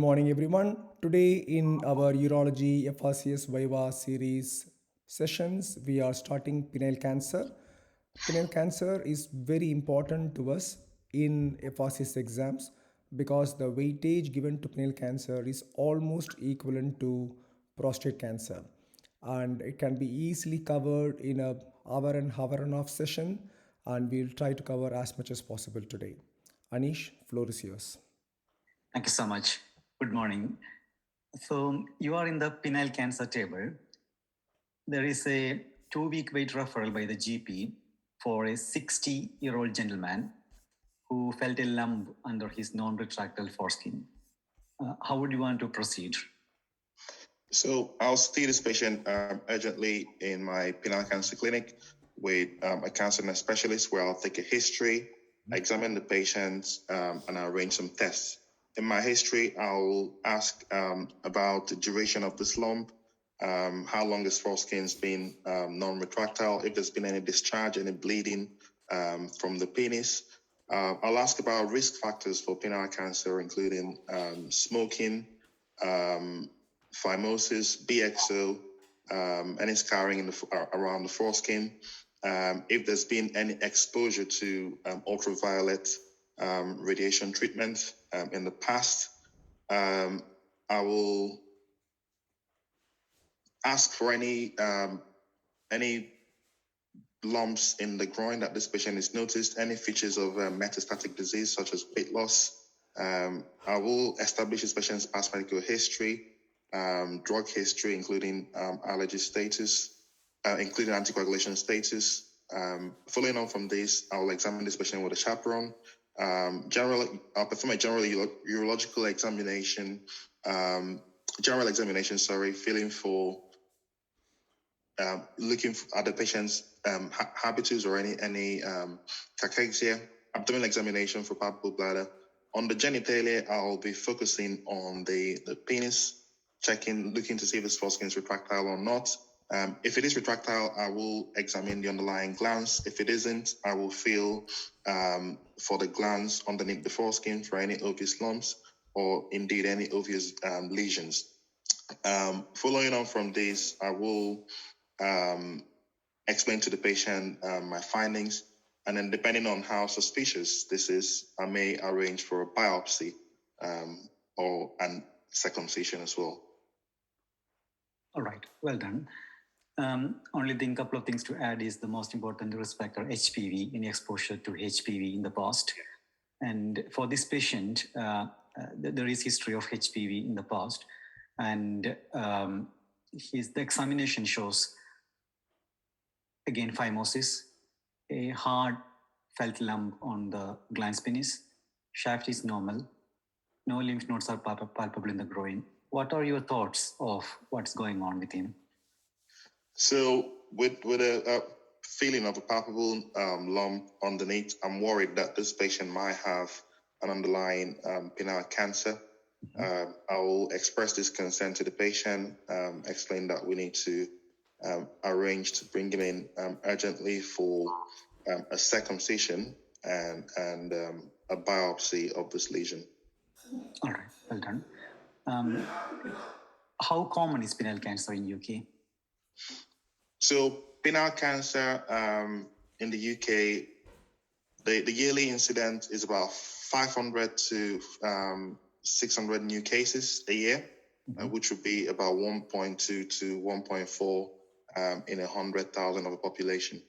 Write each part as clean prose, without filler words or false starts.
Morning, everyone. Today, in our Urology FRCS Viva series sessions, we are starting penile cancer. Penile cancer is very important to us in FRCS exams because the weightage given to penile cancer is almost equivalent to prostate cancer, and it can be easily covered in a hour and a half session, and we'll try to cover as much as possible today. Anish, floor is yours. Thank you so much. Good morning. So you are in the penile cancer table. There is a 2-week wait referral by the GP for a 60-year-old gentleman who felt a lump under his non-retractile foreskin. How would you want to proceed? So I'll see this patient urgently in my penile cancer clinic with a cancer nurse specialist where I'll take a history, examine the patient, and I'll arrange some tests. In my history, I'll ask about the duration of this lump, how long this foreskin's been non-retractile, if there's been any discharge, any bleeding from the penis. I'll ask about risk factors for penile cancer, including smoking, phimosis, BXO, any scarring around the foreskin. If there's been any exposure to ultraviolet radiation treatment in the past, I will ask for any lumps in the groin that this patient has noticed, any features of metastatic disease such as weight loss. I will establish this patient's past medical history, drug history, including allergy status, including anticoagulation status. Following on from this, I will examine this patient with a chaperone. I'll perform a general urological examination, feeling for, looking at the patient's habitus or any cachexia, abdominal examination for palpable bladder. On the genitalia, I'll be focusing on the penis, looking to see if this foreskin is retractile or not. If it is retractile, I will examine the underlying glands. If it isn't, I will feel for the glands underneath the foreskin for any obvious lumps or indeed any obvious lesions. Following on from this, I will explain to the patient my findings, and then depending on how suspicious this is, I may arrange for a biopsy or an circumcision as well. All right, well done. Only thing, couple of things to add is the most important risk factor, HPV, any exposure to HPV in the past. And for this patient, there is history of HPV in the past, and the examination shows, again, phimosis, a hard felt lump on the glans penis, shaft is normal, no lymph nodes are palpable in the groin. What are your thoughts of what's going on with him? So with a feeling of a palpable lump underneath, I'm worried that this patient might have an underlying penile cancer. I will express this concern to the patient, explain that we need to arrange to bring him in urgently for a circumcision and a biopsy of this lesion. All right, well done. How common is penile cancer in UK? So penile cancer in the UK, the yearly incidence is about 500 to 600 new cases a year, which would be about 1.2 to 1.4 in 100,000 of a population.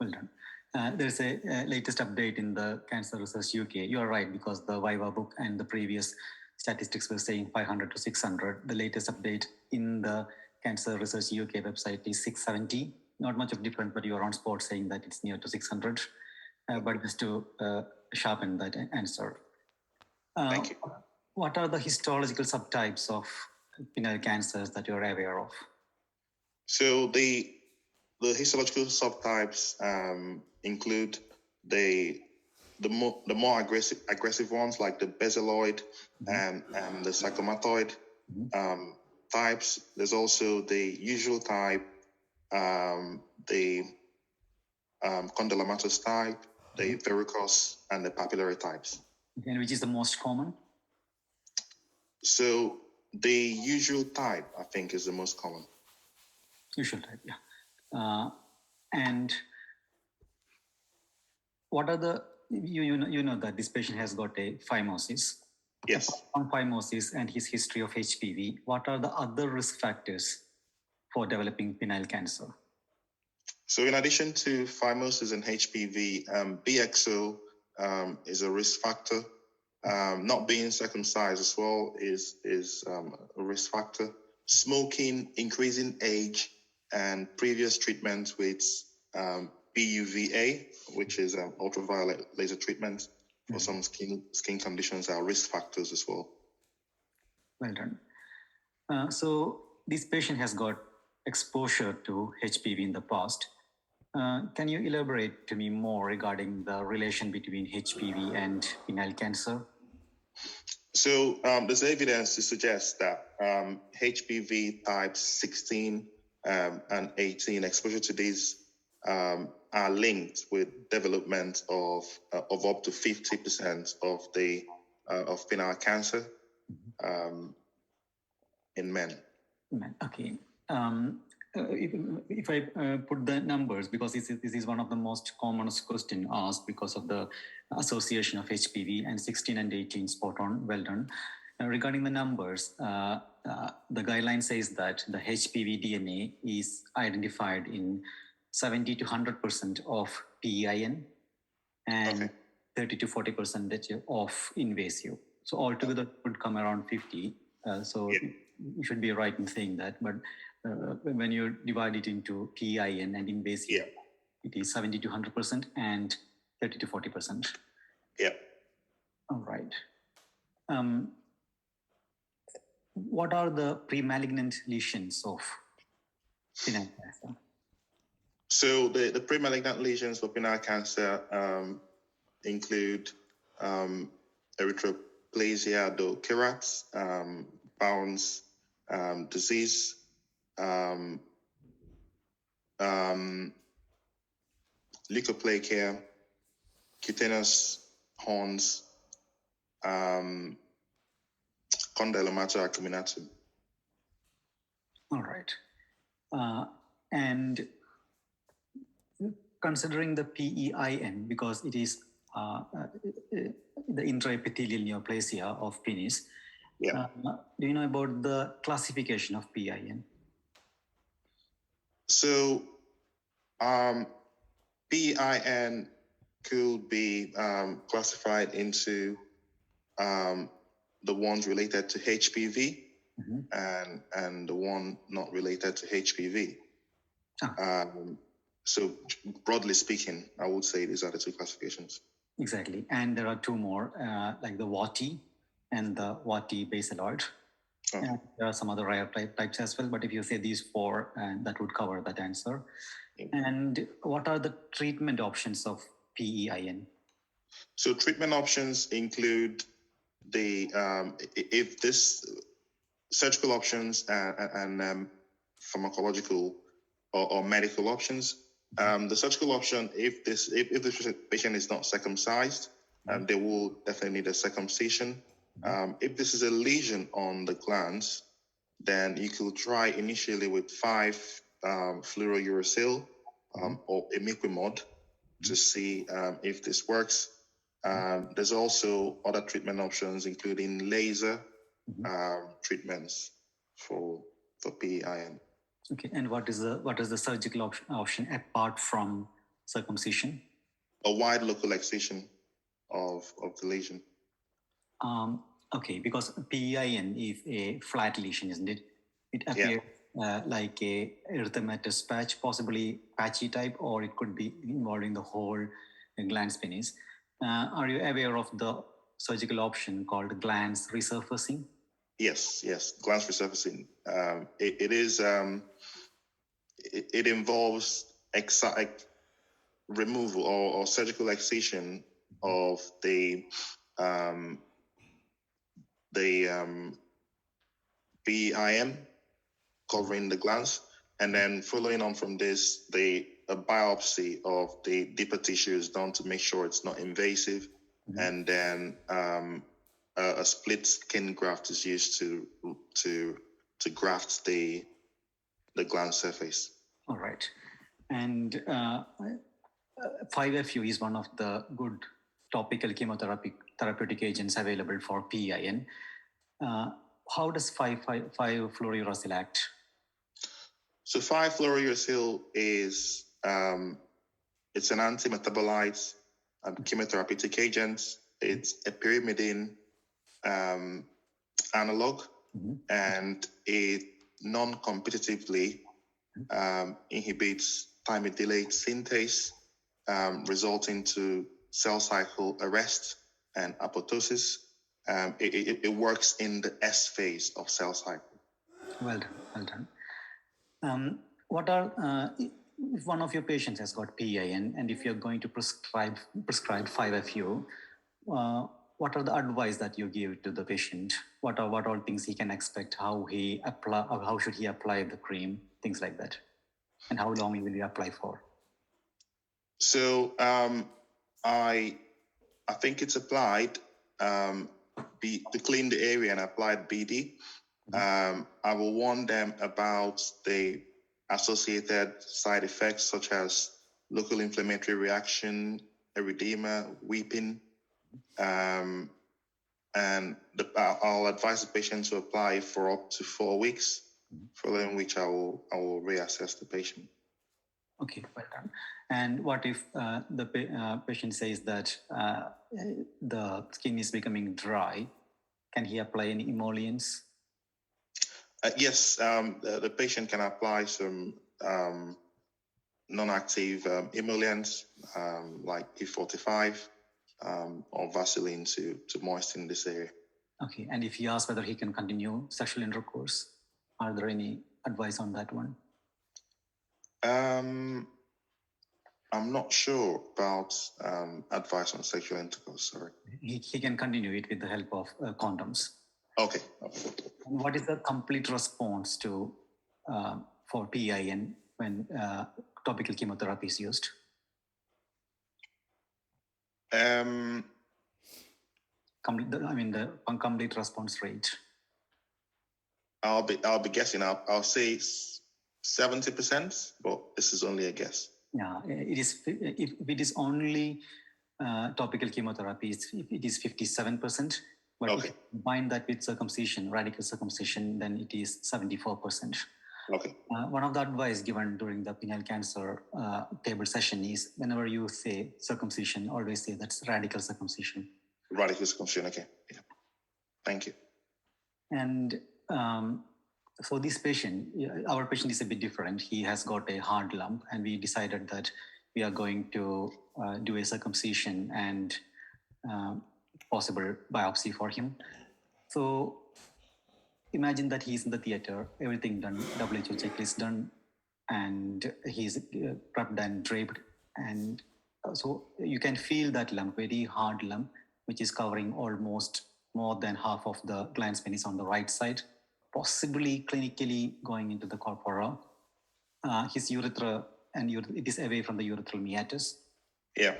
Well done. There's a latest update in the Cancer Research UK. You are right, because the Viva book and the previous statistics were saying 500 to 600. The latest update in the Cancer Research UK website is 670. Not much of difference, but you are on spot saying that it's near to 600. But just to sharpen that answer. Thank you. What are the histological subtypes of penile cancers that you're aware of? So the histological subtypes include the more aggressive ones, like the basaloid and the sarcomatoid types. There's also the usual type, the condylomatous type, the verrucous, and the papillary types. And which is the most common? So the usual type, I think, is the most common. Usual type, yeah. And what are the, you know that this patient has got a phimosis. Yes. On phimosis and his history of HPV, what are the other risk factors for developing penile cancer? So in addition to phimosis and HPV, BXO is a risk factor. Not being circumcised as well is a risk factor. Smoking, increasing age, and previous treatment with PUVA, which is ultraviolet laser treatment for some skin conditions, are risk factors as well. Well done. So this patient has got exposure to HPV in the past. Can you elaborate to me more regarding the relation between HPV and penile cancer? So there's evidence to suggest that HPV types 16 and 18, exposure to these are linked with development of up to 50% of penile cancer in men. Okay. If I put the numbers, because this is one of the most commonest question asked because of the association of HPV, and 16 and 18, spot on, well done. Regarding the numbers, the guideline says that the HPV DNA is identified in 70 to 100% of PEIN and 30 to 40% of invasive. So altogether it would come around 50. You should be right in saying that, but when you divide it into PEIN and invasive, it is 70 to 100% and 30 to 40%. Yeah. All right. What are the pre-malignant lesions of penile cancer? So the pre-malignant lesions for penile cancer include erythroplasia odocerans, Bowen's disease, leukoplakia, cutaneous horns, condylomata acuminatum. All right. And considering the PEIN, because it is the intraepithelial neoplasia of penis, do you know about the classification of PEIN? So PEIN could be classified into the ones related to HPV and the one not related to HPV. So broadly speaking, I would say these are the two classifications. Exactly. And there are two more, like the WATI and the WATI basaloid. And there are some other rare types as well, but if you say these four, that would cover that answer. And what are the treatment options of PEIN? So treatment options include if this surgical options and pharmacological or medical options. The surgical option, if the patient is not circumcised, they will definitely need a circumcision. If this is a lesion on the glands, then you could try initially with 5 fluorouracil or imiquimod to see if this works. There's also other treatment options, including laser treatments for PEIN. Okay, and what is the surgical option apart from circumcision? A wide local excision of the lesion. Okay, because PEIN is a flat lesion, isn't it? It appears like a erythematous patch, possibly patchy type, or it could be involving the whole gland penis. Are you aware of the surgical option called glans resurfacing? Yes, glans resurfacing. It involves removal or surgical excision of the PEIN covering the glands, and then following on from this, a biopsy of the deeper tissue is done to make sure it's not invasive, and then a split skin graft is used to graft the gland surface. All right. And 5FU is one of the good topical therapeutic agents available for PIN. How does 5-fluorouracil act? So 5-fluorouracil is it's an anti-metabolite chemotherapeutic agent. It's a pyrimidine analog, and it non-competitively inhibits thymidylate synthase, resulting to cell cycle arrest and apoptosis. It works in the S phase of cell cycle. Well done. What are if one of your patients has got PIN, and if you're going to prescribe 5FU, what are the advice that you give to the patient? What are things he can expect? How should he apply the cream? Things like that, and how long will he apply for? So I think it's applied to clean the area and applied BD. I will warn them about the associated side effects such as local inflammatory reaction, erythema, weeping, and I'll advise the patient to apply for up to 4 weeks, following which I will reassess the patient. Okay, well done. And what if the patient says that the skin is becoming dry? Can he apply any emollients? Yes, the patient can apply some non-active emollients like E45 or Vaseline to moisten this area. Okay, and if he asks whether he can continue sexual intercourse, are there any advice on that one? I'm not sure about advice on sexual intercourse, sorry. He can continue it with the help of condoms. Okay. And what is the complete response to for PIN when topical chemotherapy is used? The complete response rate. I'll be guessing. I'll say 70%, but this is only a guess. Yeah, it is. If it is only topical chemotherapy, it is 57%. But okay. If you combine that with circumcision, radical circumcision, then it is 74%. Okay. One of the advice given during the penile cancer table session is whenever you say circumcision, always say that's radical circumcision. Radical circumcision, okay. Yeah. Thank you. And for this patient, our patient is a bit different. He has got a hard lump, and we decided that we are going to do a circumcision and possible biopsy for him. So imagine that he's in the theater, everything done, WHO checklist done, and he's prepped and draped. And so you can feel that lump, very hard lump, which is covering almost more than half of the glans penis on the right side, possibly clinically going into the corpora. His urethra, and it is away from the urethral meatus. Yeah.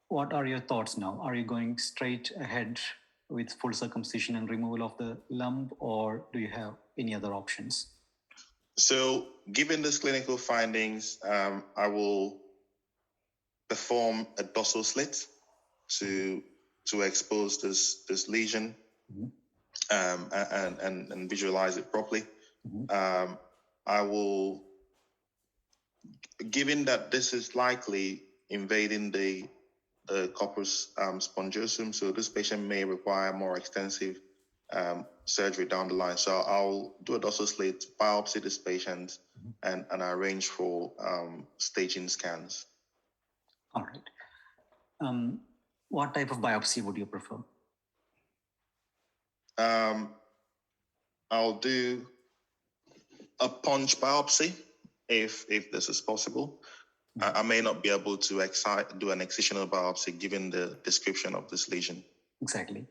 What are your thoughts now? Are you going straight ahead with full circumcision and removal of the lump, or do you have any other options? So, given these clinical findings, I will perform a dorsal slit to expose this lesion and visualize it properly. I will, given that this is likely invading the corpus spongiosum, so this patient may require more extensive surgery down the line. So I'll do a dorsal slit, biopsy this patient, and arrange for staging scans. All right. What type of biopsy would you prefer? I'll do a punch biopsy if this is possible. I may not be able to do an excisional biopsy given the description of this lesion. Exactly.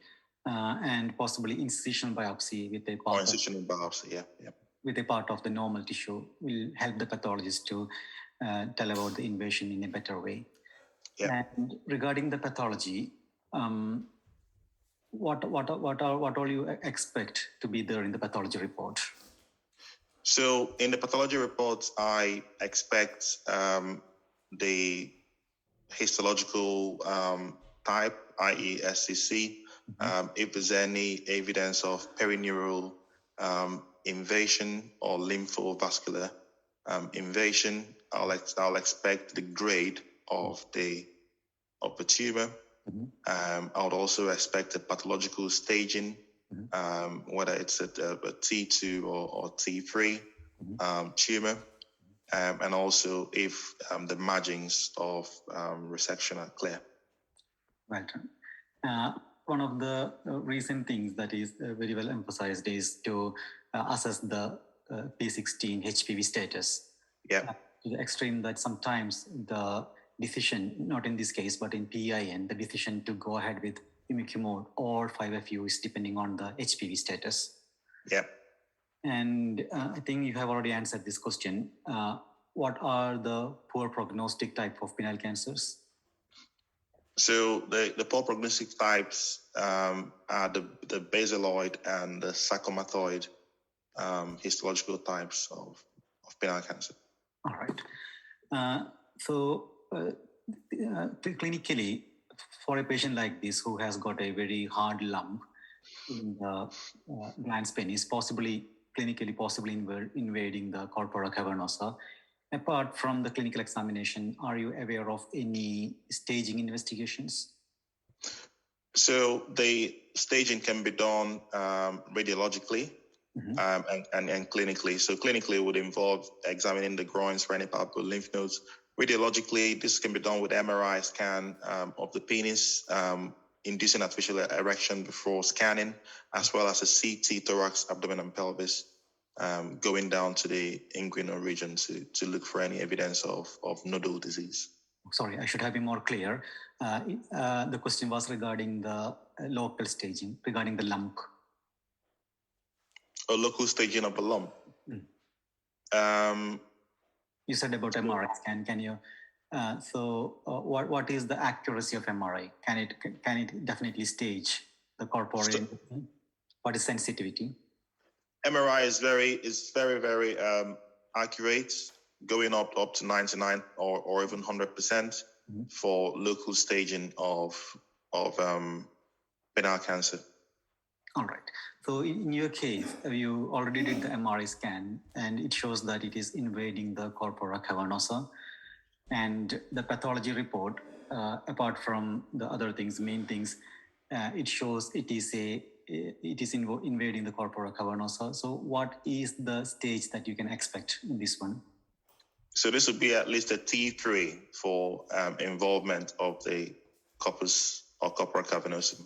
And possibly incisional biopsy with a part incisional biopsy, yeah. With a part of the normal tissue will help the pathologist to tell about the invasion in a better way. Yeah. And regarding the pathology, what all you expect to be there in the pathology report? So in the pathology reports, I expect the histological type, i.e. SCC. If there's any evidence of perineural invasion or lymphovascular invasion, I'll expect the grade of the tumor. I would also expect a pathological staging, whether it's a T2 or T3 tumor, and also if the margins of resection are clear. Well done. One of the recent things that is very well emphasized is to assess the P16 HPV status. Yeah. To the extreme that sometimes the decision, not in this case, but in PIN, the decision to go ahead with imiquimod or 5FU is depending on the HPV status. Yeah. And I think you have already answered this question. What are the poor prognostic type of penile cancers? So the poor prognostic types are the basaloid and the sarcomatoid histological types of penile cancer. All right. So clinically, for a patient like this who has got a very hard lump in the glans penis, possibly invading the corpora cavernosa, apart from the clinical examination, are you aware of any staging investigations? So the staging can be done radiologically and clinically. So clinically would involve examining the groins for any palpable lymph nodes. Radiologically, this can be done with MRI scan of the penis, inducing artificial erection before scanning, as well as a CT thorax, abdomen, and pelvis, going down to the inguinal region to look for any evidence of nodal disease. Sorry, I should have been more clear. The question was regarding the local staging, regarding the lump. A local staging of a lump. You said about MRI scan. Can you? What is the accuracy of MRI? Can it definitely stage the corporeal? What is sensitivity? MRI is very accurate, going up to 99 or even 100% for local staging of penile cancer. All right. So in your case, you already did the MRI scan, and it shows that it is invading the corpora cavernosa. And the pathology report, apart from the other things, main things, it shows it is invading the corpora cavernosa. So what is the stage that you can expect in this one? So this would be at least a T3 for involvement of the corpus or corpora cavernosum.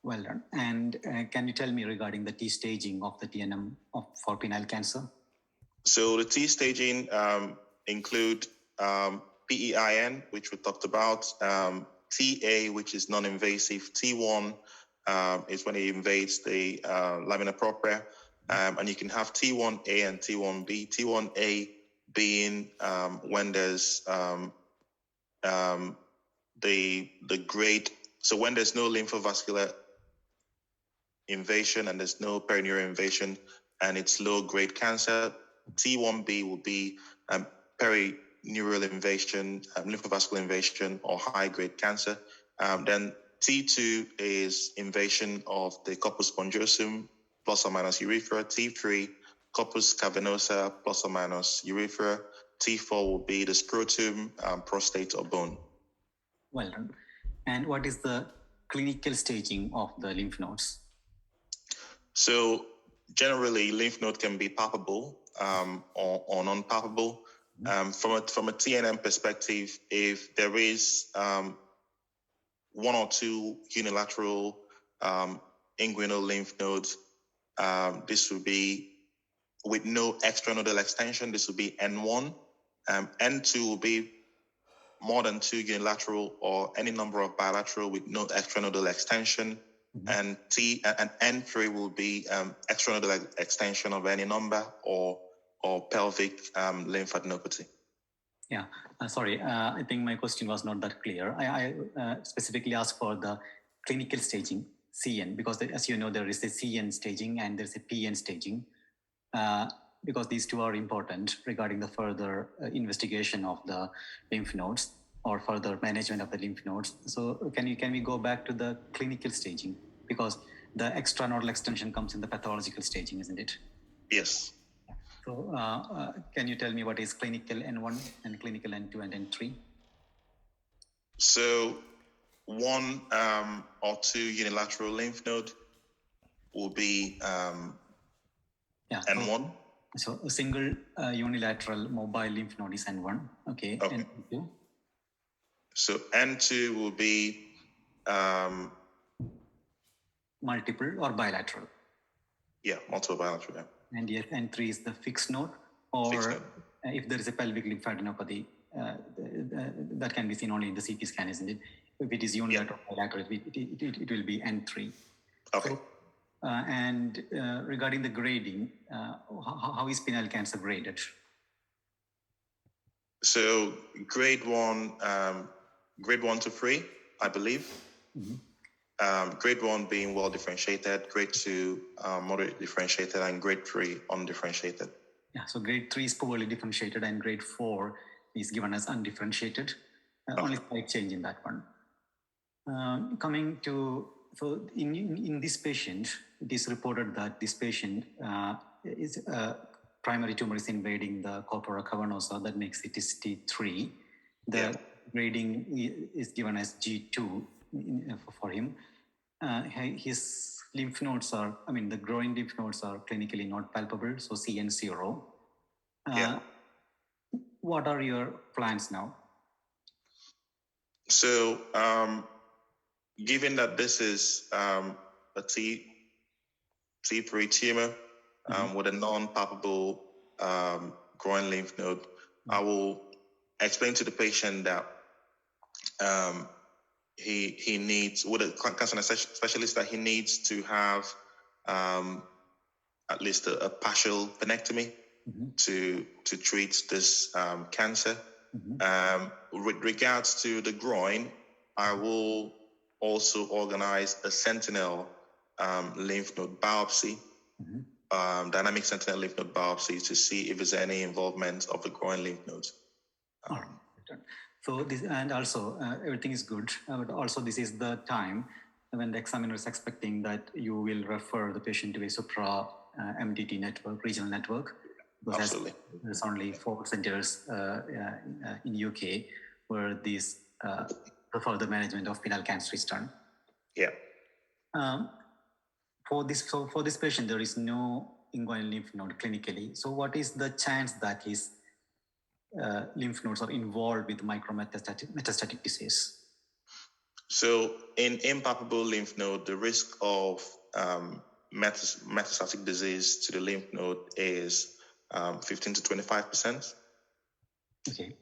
Well done. And can you tell me regarding the T staging of the TNM for penile cancer? So the T staging include PEIN, which we talked about, TA, which is non-invasive, T1 is when it invades the lamina propria, and you can have T1A and T1B. T1A being when there's the grade, so when there's no lymphovascular invasion and there's no perineural invasion and it's low-grade cancer. T1B will be perineural invasion, lymphovascular invasion, or high-grade cancer. Then T2 is invasion of the corpus spongiosum plus or minus urethra. T3, corpus cavernosa plus or minus urethra. T4 will be the scrotum, prostate, or bone. Well done. And what is the clinical staging of the lymph nodes? So generally, lymph node can be palpable or non-palpable. From a TNM perspective, if there is one or two unilateral inguinal lymph nodes, this would be with no extranodal extension. This would be N1. N2 will be more than two unilateral or any number of bilateral with no extranodal extension. And N3 will be extranodal extension of any number or pelvic lymphadenopathy. Yeah, sorry, I think my question was not that clear. I specifically asked for the clinical staging. CN, because as you know, there is a CN staging and there's a PN staging, because these two are important regarding the further investigation of the lymph nodes or further management of the lymph nodes. So can we go back to the clinical staging, because the extranodal extension comes in the pathological staging, isn't it? Yes. So can you tell me what is clinical N1 and clinical N2 and N3? So 1 or 2 unilateral lymph node will be N1. So a single unilateral mobile lymph node is N1. Okay. N2. So N2 will be multiple or bilateral. Yeah, multiple bilateral. Yeah. And yes, N3 is the fixed node, or if there is a pelvic lymphadenopathy, that can be seen only in the CT scan, isn't it? If it is unilateral or bilateral, it will be N3. Okay. So, and regarding the grading, how is penile cancer graded? So grade 1 to 3, I believe. Grade 1 being well differentiated, grade 2 moderate differentiated, and grade 3 undifferentiated. Yeah, so grade 3 is poorly differentiated, and grade 4 is given as undifferentiated. Only slight change in that one. Coming to, so in this patient, it is reported that this patient is primary tumor is invading the corpora cavernosa, that makes it T3. The grading is given as G2 for him. His lymph nodes are, the growing lymph nodes are clinically not palpable, so CN0. What are your plans now? So, given that this is a T3 tumor with a non-palpable growing lymph node, I will explain to the patient that he needs, with a cancer specialist, that he needs to have at least a partial penectomy to treat this cancer. With regards to the groin, I will also organize a sentinel lymph node biopsy, dynamic sentinel lymph node biopsy, to see if there's any involvement of the groin lymph nodes. So this, and also everything is good, but also this is the time when the examiner is expecting that you will refer the patient to a supra MDT network, regional network. Absolutely. There's only 4 centers in UK where this for the management of penile cancer is done. Yeah. For this patient, there is no inguinal lymph node clinically. So what is the chance that his lymph nodes are involved with micrometastatic disease? So in impalpable lymph node, the risk of metastatic disease to the lymph node is 15 to 25%. Okay.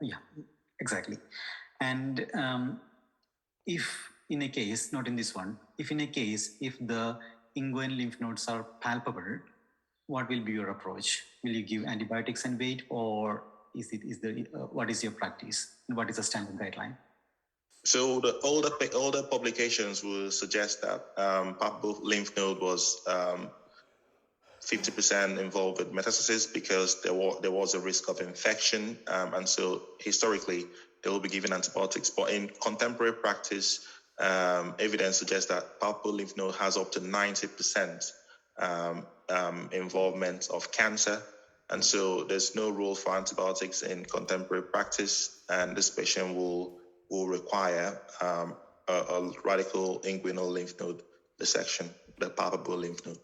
Yeah, exactly. And if in a case, not in this one, if the inguinal lymph nodes are palpable, what will be your approach? Will you give antibiotics and wait, or what is your practice? What is the standard guideline? So the older publications will suggest that palpable lymph node was 50% involved with metastasis because there was a risk of infection, and so historically they will be given antibiotics. But in contemporary practice, evidence suggests that palpable lymph node has up to 90% involvement of cancer, and so there's no role for antibiotics in contemporary practice, and this patient will require a radical inguinal lymph node dissection, the palpable lymph node.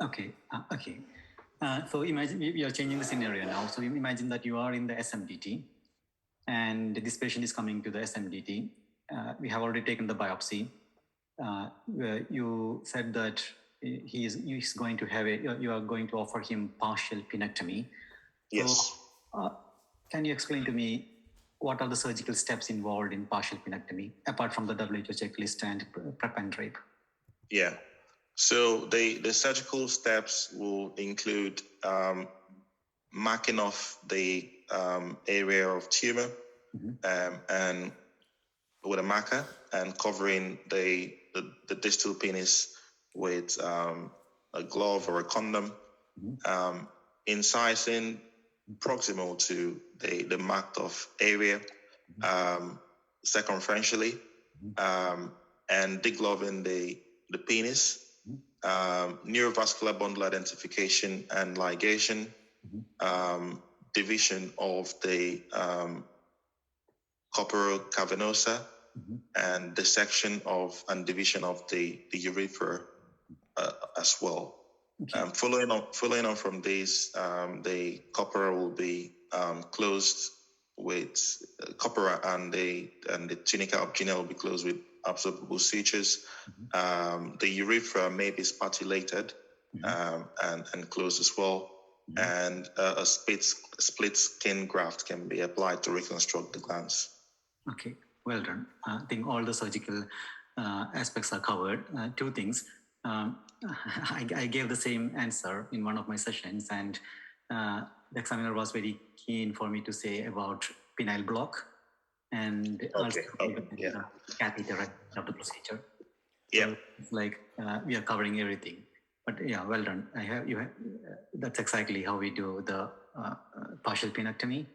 Okay. So imagine we are changing the scenario now. So imagine that you are in the SMDT, and this patient is coming to the SMDT. We have already taken the biopsy. You said that he's going to have you are going to offer him partial penectomy. Yes. So, can you explain to me what are the surgical steps involved in partial penectomy, apart from the WHO checklist and prep and drape? Yeah. So the surgical steps will include marking off the area of tumor and with a marker, and covering the distal penis with a glove or a condom, incising proximal to the marked off area, circumferentially, and degloving the penis, neurovascular bundle identification and ligation, division of the corporal cavernosa, and dissection of and division of the urethra as well. Okay. Following on from this, the corpora will be closed with corpora, and the tunica obgenia will be closed with absorbable sutures. The urethra may be spartilated and closed as well. And a split skin graft can be applied to reconstruct the glands. Okay, well done. I think all the surgical aspects are covered. Two things. I gave the same answer in one of my sessions, and the examiner was very keen for me to say about penile block and also the catheter of the procedure. Yeah, so it's like we are covering everything. But yeah, well done. That's exactly how we do the partial penectomy.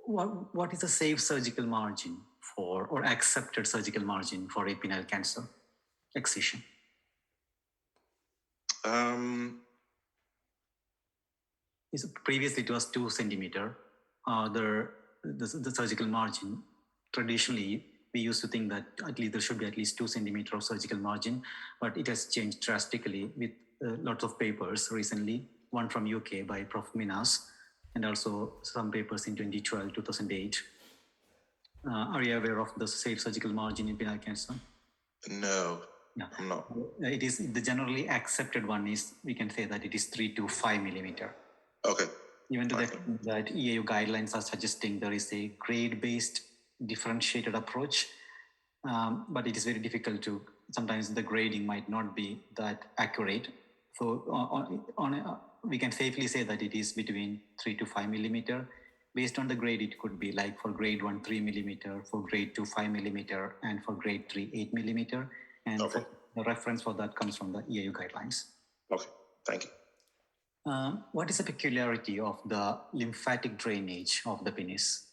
What is the safe surgical margin for, or accepted surgical margin for a penile cancer excision? Previously it was 2 centimeter. The surgical margin, traditionally we used to think that at least there should be at least 2 centimeter of surgical margin, but it has changed drastically with lots of papers recently, one from UK by Prof. Minas, and also some papers in 2012, 2008. Are you aware of the safe surgical margin in penile cancer? No, I'm not. It is the generally accepted one is, we can say that it is 3 to 5 millimeter. Okay. Even to that EAU guidelines are suggesting there is a grade-based differentiated approach, but it is very difficult to, sometimes the grading might not be that accurate. So we can safely say that it is between 3 to 5 millimeter. Based on the grade, it could be like for grade 1, 3 millimeter, for grade 2, 5 millimeter, and for grade 3, 8 millimeter. And the reference for that comes from the EAU guidelines. Okay, thank you. What is the peculiarity of the lymphatic drainage of the penis?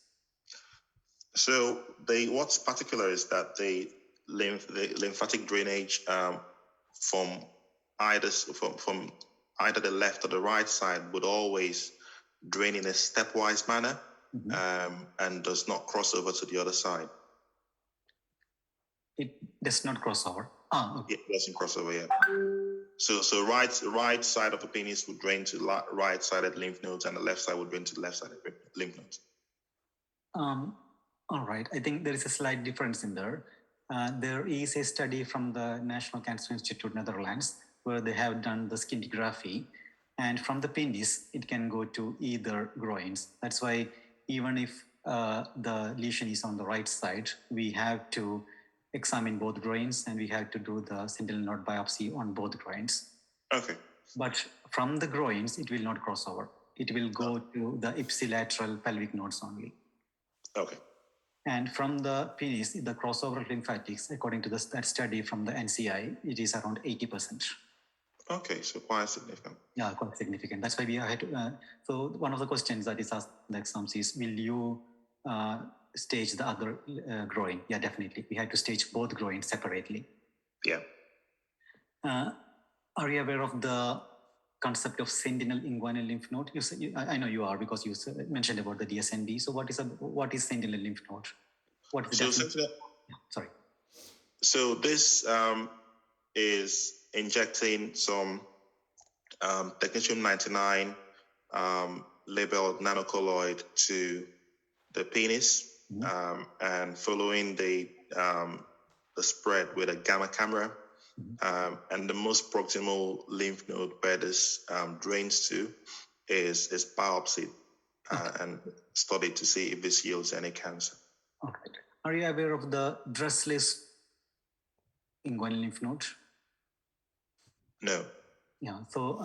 So what's particular is that the lymphatic drainage from either the left or the right side would always drain in a stepwise manner, and does not cross over to the other side. It does not cross over. Okay. It doesn't cross over yet. So right side of the penis would drain to right-sided lymph nodes, and the left side would drain to left-sided lymph nodes. All right. I think there is a slight difference in there. There is a study from the National Cancer Institute, Netherlands, where they have done the scintigraphy, and from the penis, it can go to either groins. That's why even if the lesion is on the right side, we have to examine both groins, and we have to do the sentinel node biopsy on both groins. Okay. But from the groins, it will not cross over. It will go to the ipsilateral pelvic nodes only. Okay. And from the penis, the crossover lymphatics, according to that study from the NCI, it is around 80%. Okay, so quite significant. Yeah, quite significant. That's why we had to. So one of the questions that is asked in the exams is, will you stage the other groin? Yeah, definitely. We had to stage both groins separately. Yeah. Are you aware of the concept of sentinel inguinal lymph node? I know you are, because you mentioned about the DSNB. So what is sentinel lymph node? What is the sorry. So this is injecting some technetium-99 labeled nanocolloid to the penis, and following the spread with a gamma camera, and the most proximal lymph node where this drains to is biopsied and studied to see if this yields any cancer. Okay. Are you aware of the dressless inguinal lymph node? No. Yeah. So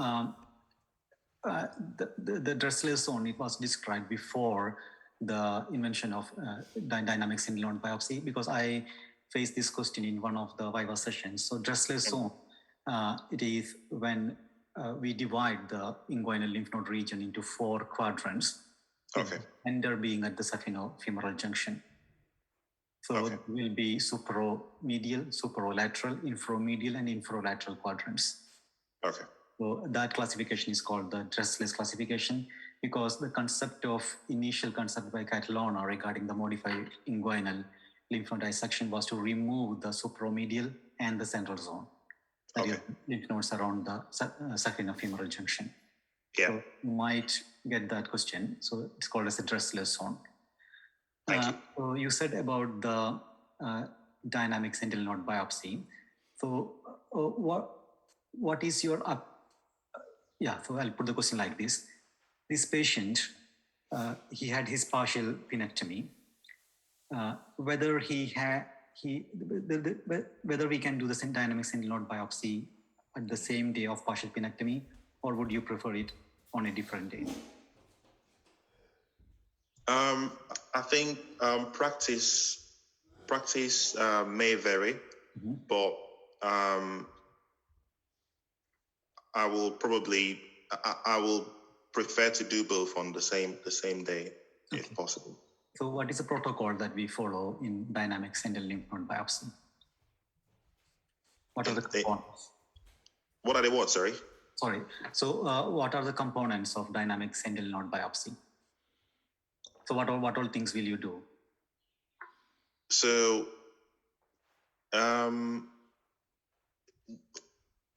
the dressless zone, it was described before the invention of dynamic sentinel node biopsy, because I faced this question in one of the Viva sessions. So dressless zone, it is when we divide the inguinal lymph node region into 4 quadrants. Okay. Ender being at the saphenofemoral junction. So it will be supromedial, superolateral, inframedial, and infralateral quadrants. Okay. So that classification is called the dressless classification, because the initial concept by Catalona regarding the modified inguinal lymph node dissection was to remove the supromedial and the central zone. That is lymph nodes around the saphenofemoral junction. Yeah. So you might get that question. So it's called as a dressless zone. So you said about the dynamic sentinel node biopsy. So what is your so I'll put the question like this. This patient, he had his partial penectomy. Whether whether we can do the dynamic sentinel node biopsy at the same day of partial penectomy, or would you prefer it on a different day? I think practice may vary, but I will prefer to do both on the same day, if possible. So what is the protocol that we follow in dynamic sentinel lymph node biopsy? What are the components? What are the what, sorry? Sorry. So what are the components of dynamic sentinel node biopsy? So what all things will you do? So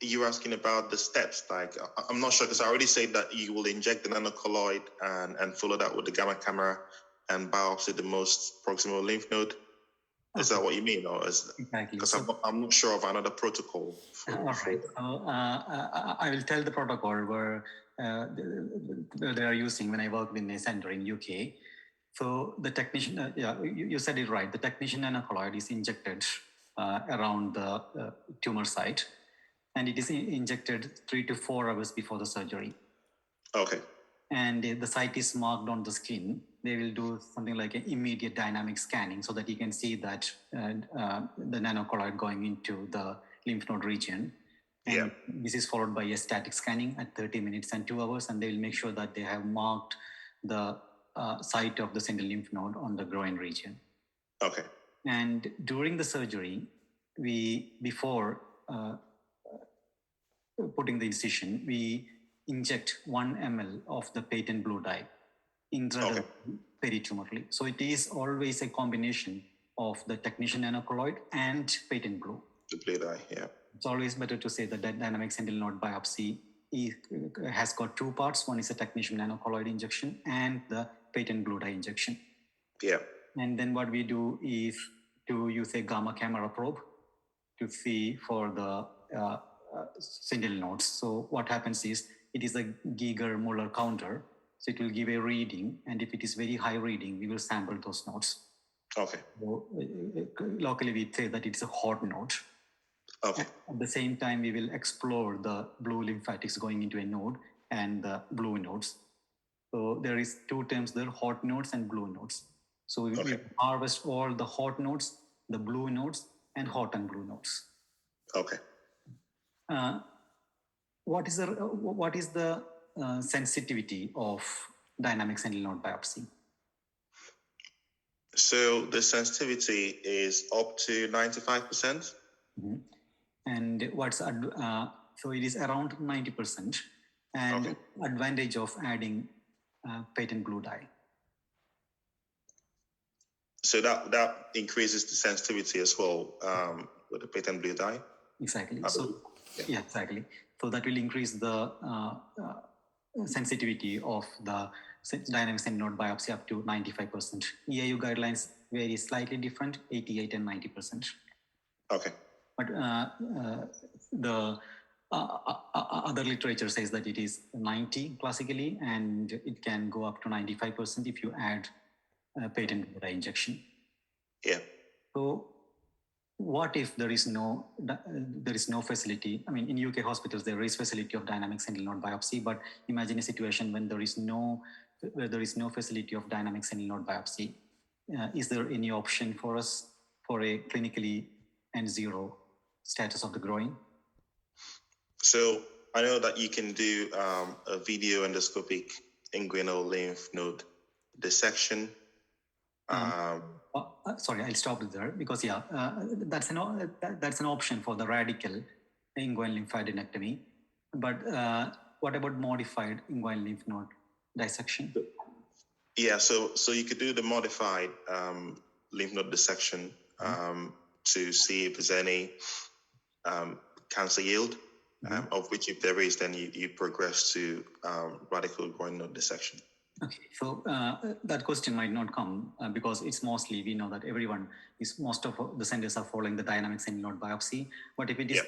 you're asking about the steps. Like, I'm not sure, because I already said that you will inject the nanocolloid and follow that with the gamma camera and biopsy the most proximal lymph node. Is that what you mean, or is exactly? Because I'm not sure of another protocol. All right. I will tell the protocol where they are using when I worked in a center in UK. So the technician, you said it right. The technician nanocolloid is injected around the tumor site, and it is injected 3 to 4 hours before the surgery. Okay. And the site is marked on the skin. They will do something like an immediate dynamic scanning so that you can see that the nanocolloid going into the lymph node region. And this is followed by a static scanning at 30 minutes and 2 hours, and they will make sure that they have marked the site of the sentinel lymph node on the groin region. Okay. And during the surgery, before putting the incision, we inject 1 ml of the patent blue dye intradermally, peritumorally. So it is always a combination of the technician nanocolloid and patent blue. The blue dye, yeah. It's always better to say that dynamic sentinel node biopsy has got 2 parts. One is a technician nanocolloid injection and the patent blue dye injection. Yeah. And then what we do is to use a gamma camera probe to see for the sentinel nodes. So what happens is, it is a Geiger-Muller counter. So it will give a reading, and if it is very high reading, we will sample those nodes. Okay. So, locally, we say that it's a hot node. Okay. At the same time, we will explore the blue lymphatics going into a node and the blue nodes. So there is 2 terms there, hot nodes and blue nodes. So we harvest all the hot nodes, the blue nodes, and hot and blue nodes. Okay. What is the sensitivity of dynamic sentinel node biopsy? So the sensitivity is up to 95%. Mm-hmm. And so it is around 90%. And advantage of adding patent blue dye. So that increases the sensitivity as well with the patent blue dye. Exactly. Exactly. So that will increase the sensitivity of the dynamic sentinel node biopsy up to 95%. EAU guidelines vary slightly different, 88 and 90%. Okay. But the other literature says that it is 90 classically, and it can go up to 95% if you add patent blue dye injection. Yeah. So what if there is no facility? I mean, in UK hospitals, there is facility of dynamic sentinel node biopsy, but imagine a situation when there is no where there is no facility of dynamic sentinel node biopsy, is there any option for us for a clinically N0 status of the groin? So I know that you can do a video endoscopic inguinal lymph node dissection. Sorry, I'll stop there because that's an option for the radical inguinal lymphadenectomy. But what about modified inguinal lymph node dissection? Yeah, so you could do the modified lymph node dissection to see if there's any cancer yield, of which if there is, then you progress to radical groin node dissection. Okay, so that question might not come because it's mostly, we know that most of the centers are following the dynamic sentinel node biopsy. But if it is,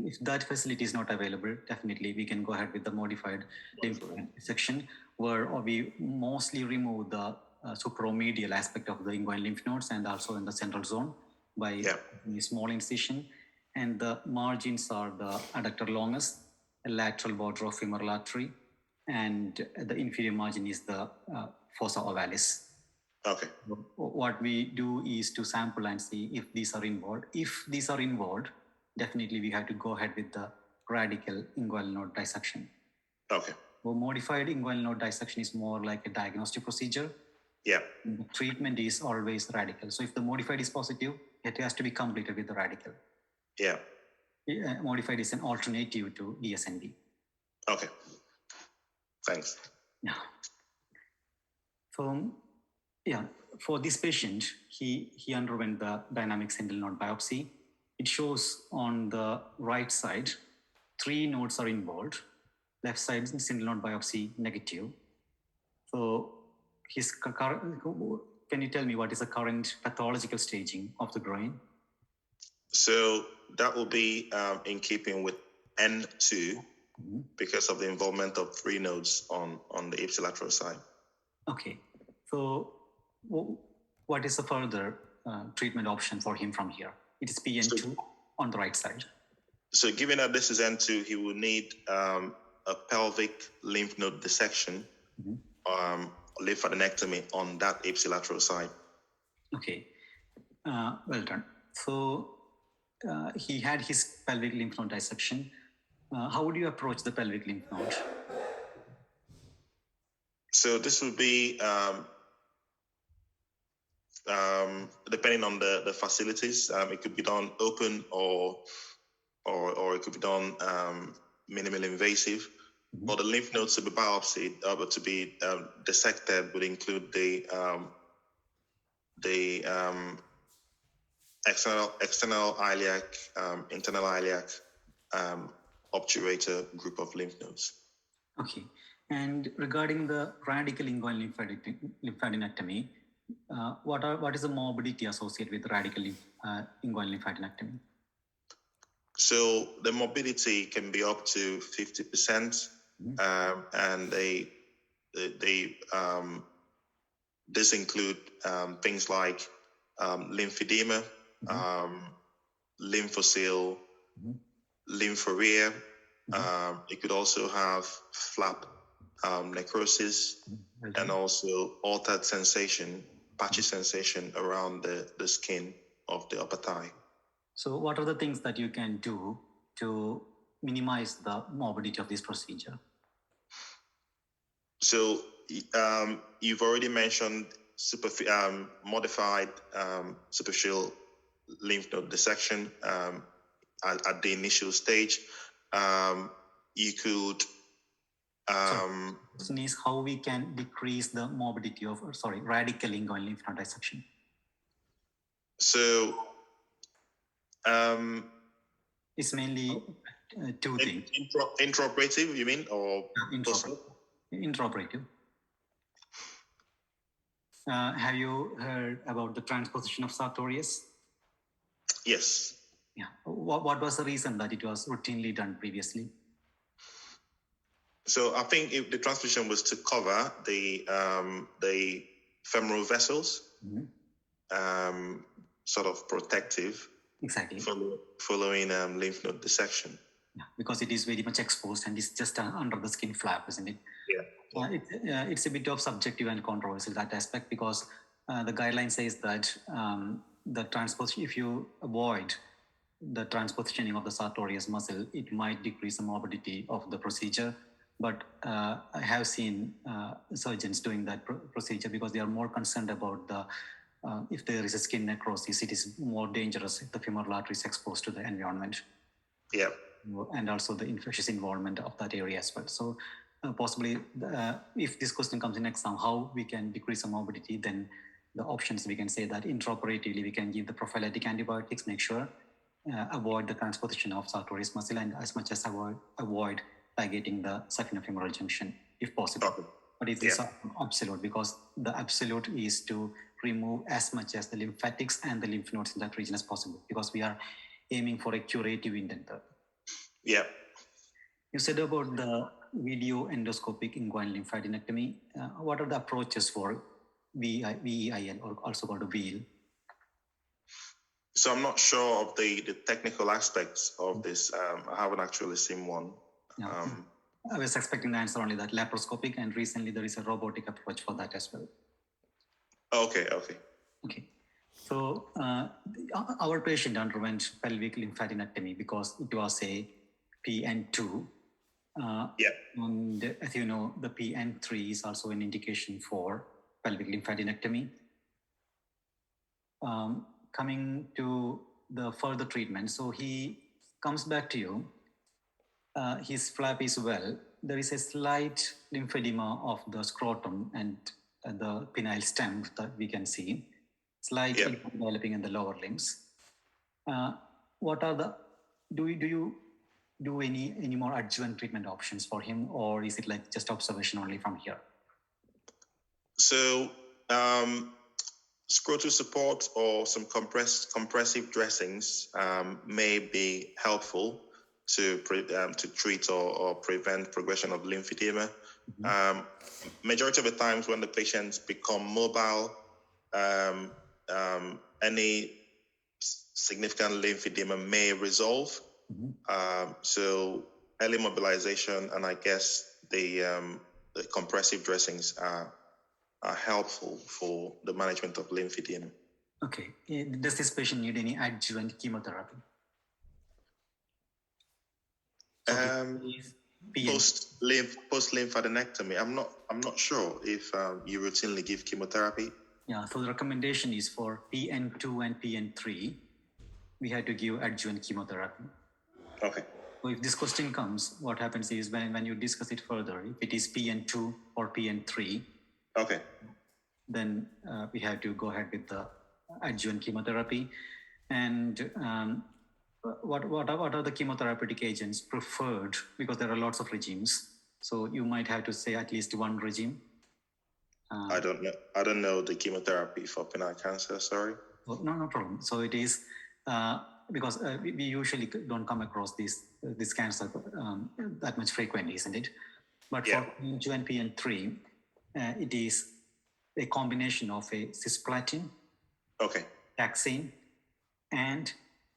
if that facility is not available, definitely we can go ahead with the modified lymph node dissection, where we mostly remove the supromedial aspect of the inguinal lymph nodes and also in the central zone by a small incision. And the margins are the adductor longus, a lateral border of femoral artery, and the inferior margin is the fossa ovalis. Okay. What we do is to sample and see if these are involved. If these are involved, definitely we have to go ahead with the radical inguinal node dissection. Okay. So modified inguinal node dissection is more like a diagnostic procedure. Yeah. The treatment is always radical. So if the modified is positive, it has to be completed with the radical. Yeah. Modified is an alternative to DSNB. Okay. Thanks. Yeah. So, for this patient, he underwent the dynamic sentinel node biopsy. It shows on the right side, 3 nodes are involved. Left side sentinel node biopsy negative. So, can you tell me what is the current pathological staging of the groin? So that will be in keeping with N2 because of the involvement of 3 nodes on the ipsilateral side. Okay. So what is the further treatment option for him from here? It is PN2 on the right side. So given that this is N2, he will need a pelvic lymph node dissection, lymphadenectomy on that ipsilateral side. Okay. Well done. So he had his pelvic lymph node dissection. How would you approach the pelvic lymph node? So this would be depending on the facilities. It could be done open or it could be done minimally invasive. But the lymph nodes to be biopsied, but to be dissected would include the external iliac, internal iliac, obturator group of lymph nodes. Okay. And regarding the radical inguinal lymphadenectomy, what is the morbidity associated with radical inguinal lymphadenectomy? So the morbidity can be up to 50%, and this include things like lymphedema, lymphocele, lymphoria. It could also have flap necrosis, and also altered sensation, patchy sensation around the skin of the upper thigh. So what are the things that you can do to minimize the morbidity of this procedure? So you've already mentioned modified superficial lymph node dissection at the initial stage. You could... the question is how we can decrease the morbidity of, radical inguinal lymph node dissection. So it's mainly 2 things. Intraoperative, you mean, or intraoperative? Have you heard about the transposition of sartorius? Yes. Yeah. What was the reason that it was routinely done previously? So I think if the transposition was to cover the femoral vessels, sort of protective. Exactly. Following lymph node dissection. Yeah, because it is very much exposed and it's just under the skin flap, isn't it? Yeah. It's a bit of subjective and controversial, that aspect, because the guideline says that the transposition, if you avoid the transpositioning of the sartorius muscle, it might decrease the morbidity of the procedure. But I have seen surgeons doing that procedure because they are more concerned about the if there is a skin necrosis, it is more dangerous if the femoral artery is exposed to the environment. Yeah. And also the infectious involvement of that area as well. So possibly, if this question comes in exam, how we can decrease the morbidity, then the options we can say that intraoperatively we can give the prophylactic antibiotics, make sure avoid the transposition of sartorius muscle, and as much as avoid ligating the saphenofemoral junction if possible. Okay. But it is absolute, because the absolute is to remove as much as the lymphatics and the lymph nodes in that region as possible, because we are aiming for a curative intent there. Yeah. You said about the video endoscopic inguinal lymphadenectomy. What are the approaches for VEIL, or also called a VEIL? So I'm not sure of the technical aspects of this. I haven't actually seen one. Yeah. I was expecting the answer only that laparoscopic, and recently there is a robotic approach for that as well. Okay. So our patient underwent pelvic lymphadenectomy because it was a PN2. And as you know, the PN3 is also an indication for pelvic lymphadenectomy. Coming to the further treatment, so he comes back to you. His flap is well. There is a slight lymphedema of the scrotum and the penile stem that we can see, slightly developing in the lower limbs. What are the, do you do any more adjuvant treatment options for him, or is it like just observation only from here? So scrotal support or some compressive dressings may be helpful to treat or prevent progression of lymphedema. Majority of the times when the patients become mobile, any significant lymphedema may resolve. So early mobilization, and I guess the compressive dressings are helpful for the management of lymphedema. Okay. Does this patient need any adjuvant chemotherapy? Post lymphadenectomy, I'm not sure if you routinely give chemotherapy. Yeah, so the recommendation is for PN2 and PN3, we had to give adjuvant chemotherapy. Okay. So if this question comes, what happens is when you discuss it further, if it is PN2 or PN3, okay, then we have to go ahead with the adjuvant chemotherapy. And what are the chemotherapeutic agents preferred? Because there are lots of regimes. So you might have to say at least one regime. I don't know the chemotherapy for penile cancer, sorry. No problem. So it is, because we usually don't come across this cancer that much frequently, isn't it? But for PN2 and PN3, it is a combination of a cisplatin, taxane, and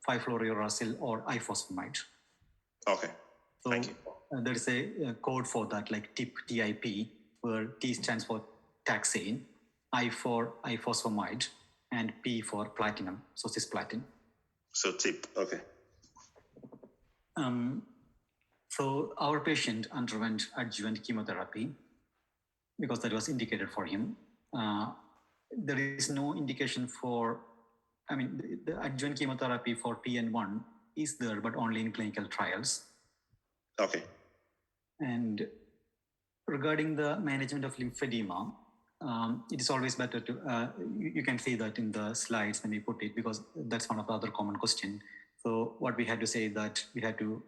5-fluorouracil or ifosfamide. Okay. So thank you. There is a code for that, like TIP, where T stands for taxane, I for ifosfamide, and P for platinum, so cisplatin. So TIP, okay. So our patient underwent adjuvant chemotherapy because that was indicated for him. There is no indication for, the adjuvant chemotherapy for PN1 is there, but only in clinical trials. Okay. And regarding the management of lymphedema, it is always better to, you can see that in the slides when we put it, because that's one of the other common questions. So what we had to say that we had to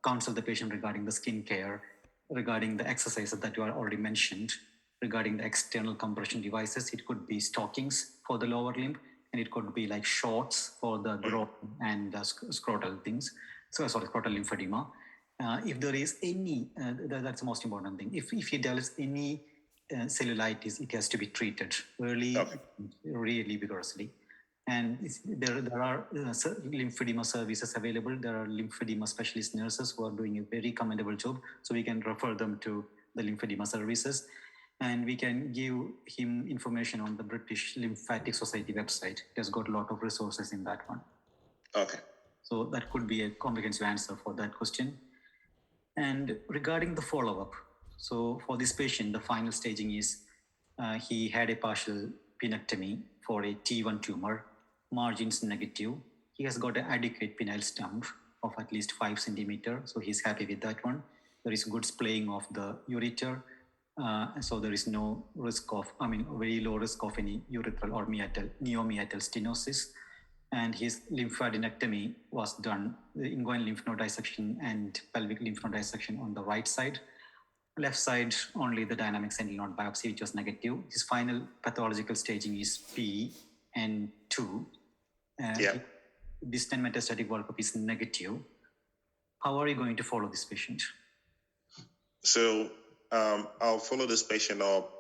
counsel the patient regarding the skin care, regarding the exercises that you are already mentioned, regarding the external compression devices. It could be stockings for the lower limb, and it could be like shorts for the growth and scrotal things. Scrotal lymphedema. If there is any, that's the most important thing. If he develops any cellulitis, it has to be treated early, really vigorously. And there are lymphedema services available. There are lymphedema specialist nurses who are doing a very commendable job. So we can refer them to the lymphedema services. And we can give him information on the British Lymphatic Society website. It has got a lot of resources in that one. Okay. So that could be a comprehensive answer for that question. And regarding the follow-up, so for this patient, the final staging is he had a partial penectomy for a T1 tumor, margins negative. He has got an adequate penile stump of at least 5 centimeters, so he's happy with that one. There is good splaying of the ureter, so there is no risk of, very low risk of any urethral or neomeatal stenosis. And his lymphadenectomy was done, the inguinal lymph node dissection and pelvic lymph node dissection on the right side. Left side, only the dynamic sentinel node biopsy, which was negative. His final pathological staging is PN2. Distant metastatic workup is negative. How are you going to follow this patient? So I'll follow this patient up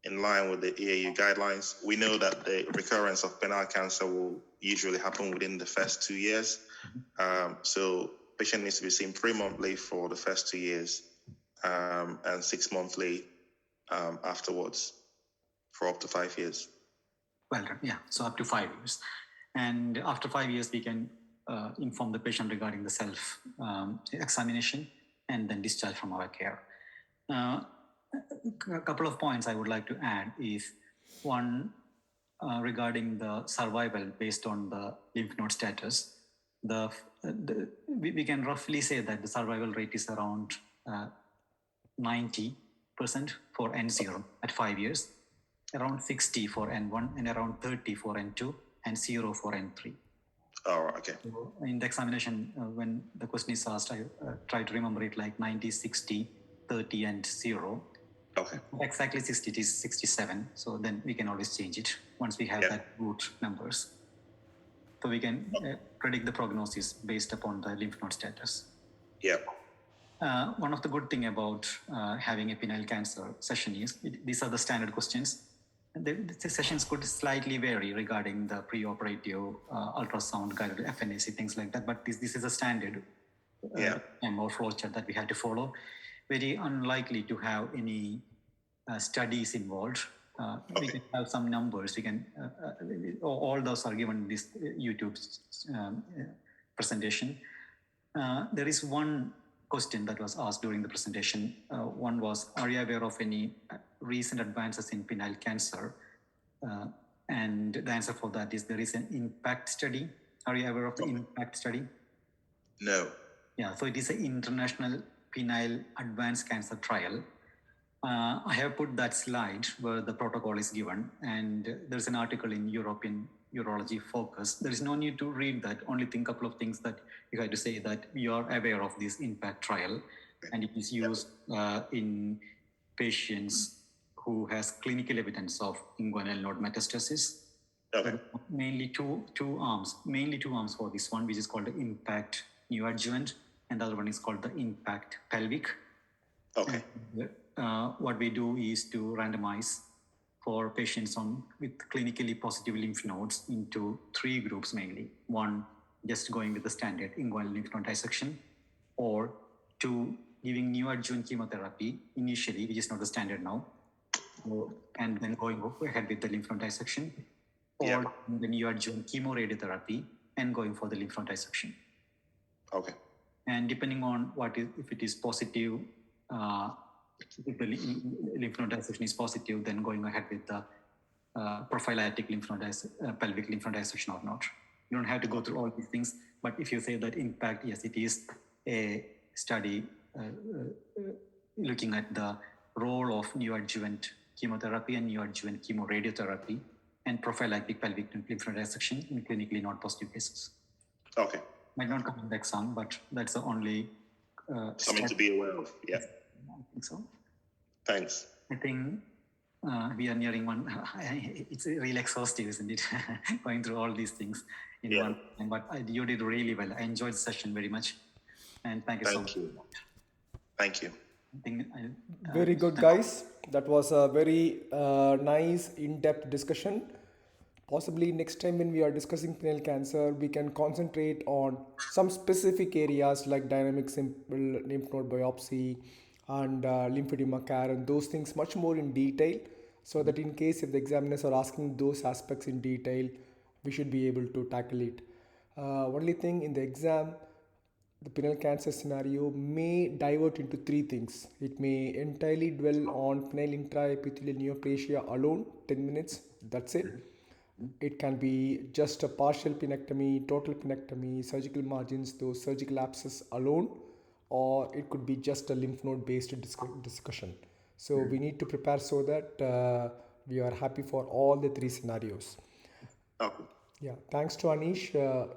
in line with the EAU guidelines. We know that the recurrence of penile cancer will usually happen within the first 2 years. So patient needs to be seen 3 monthly for the first 2 years and 6 monthly afterwards for up to 5 years. Well done, yeah, so up to 5 years. And after 5 years, we can inform the patient regarding the self-examination and then discharge from our care. A couple of points I would like to add is, one, regarding the survival based on the lymph node status. We can roughly say that the survival rate is around 90% for N0 at 5 years, around 60 for N1, and around 30 for N2, and 0 for N3. Oh, okay. So in the examination, when the question is asked, I try to remember it like 90, 60, 30, and 0. Okay. Exactly 60, it is 67. So then we can always change it once we have that root numbers. So we can predict the prognosis based upon the lymph node status. Yeah. One of the good thing about having a penile cancer session is these are the standard questions. The sessions could slightly vary regarding the preoperative ultrasound guided FNAC, things like that. But this is a standard or flow chart that we had to follow. Very unlikely to have any studies involved. We can have some numbers. We can all those are given in this YouTube presentation. There is one question that was asked during the presentation. One was, are you aware of any recent advances in penile cancer? And the answer for that is there is an impact study. Are you aware of the impact study? No. Yeah, so it is an international penile advanced cancer trial. I have put that slide where the protocol is given, and there's an article in European Urology Focus. There is no need to read that. Only think a couple of things that you have to say that you are aware of this impact trial, and it is used in patients who has clinical evidence of inguinal node metastasis. Okay. Mainly two arms for this one, which is called the impact neoadjuvant, and the other one is called the impact pelvic. Okay. And, what we do is to randomize for patients with clinically positive lymph nodes into 3 groups mainly. 1, just going with the standard inguinal lymph node dissection, or 2, giving neoadjuvant chemotherapy initially, which is not the standard now, and then going ahead with the lymph node dissection, or the neoadjuvant chemoradiotherapy and going for the lymph node dissection. Okay. And depending on if it is positive, if the lymph node dissection is positive, then going ahead with the prophylactic pelvic lymph node dissection or not. You don't have to go through all these things, but if you say that impact, yes, it is a study looking at the role of neoadjuvant chemotherapy and neoadjuvant chemoradiotherapy and prophylactic pelvic lymph node dissection in clinically not positive cases. Okay. Might not come in the exam, but that's the only something to be aware of. Yeah. I think so. Thanks. I think we are nearing one. It's really exhaustive, isn't it? Going through all these things in one time. But you did really well. I enjoyed the session very much. And thank you so much. Thank you. Very good, guys. That was a very nice, in-depth discussion. Possibly next time when we are discussing penile cancer, we can concentrate on some specific areas like dynamic simple lymph node biopsy, and lymphedema care and those things much more in detail, so that in case if the examiners are asking those aspects in detail, we should be able to tackle it. Only thing in the exam, the penile cancer scenario may divert into three things. It may entirely dwell on penile intraepithelial neoplasia alone, 10 minutes, that's it. It can be just a partial penectomy, total penectomy, surgical margins, those surgical abscess alone, or it could be just a lymph node based discussion. So we need to prepare so that we are happy for all the three scenarios. Okay. Yeah, thanks to Anish.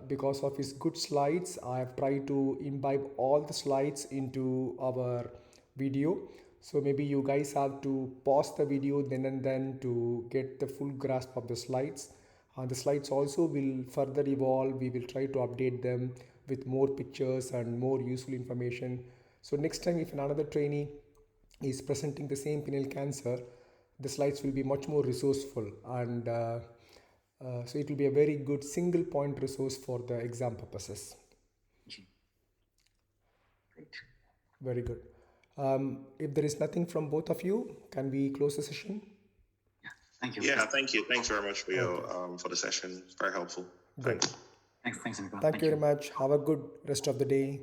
Because of his good slides, I have tried to imbibe all the slides into our video. So maybe you guys have to pause the video then and then to get the full grasp of the slides. The slides also will further evolve. We will try to update them with more pictures and more useful information. So next time if another trainee is presenting the same penile cancer, the slides will be much more resourceful, and so it will be a very good single point resource for the exam purposes. Great. Very good. If there is nothing from both of you, can we close the session? Thank you. Yeah, thank you. Thanks very much for your for the session. Very helpful. Great. Thanks. Thanks, everyone. Thank you very much. Have a good rest of the day.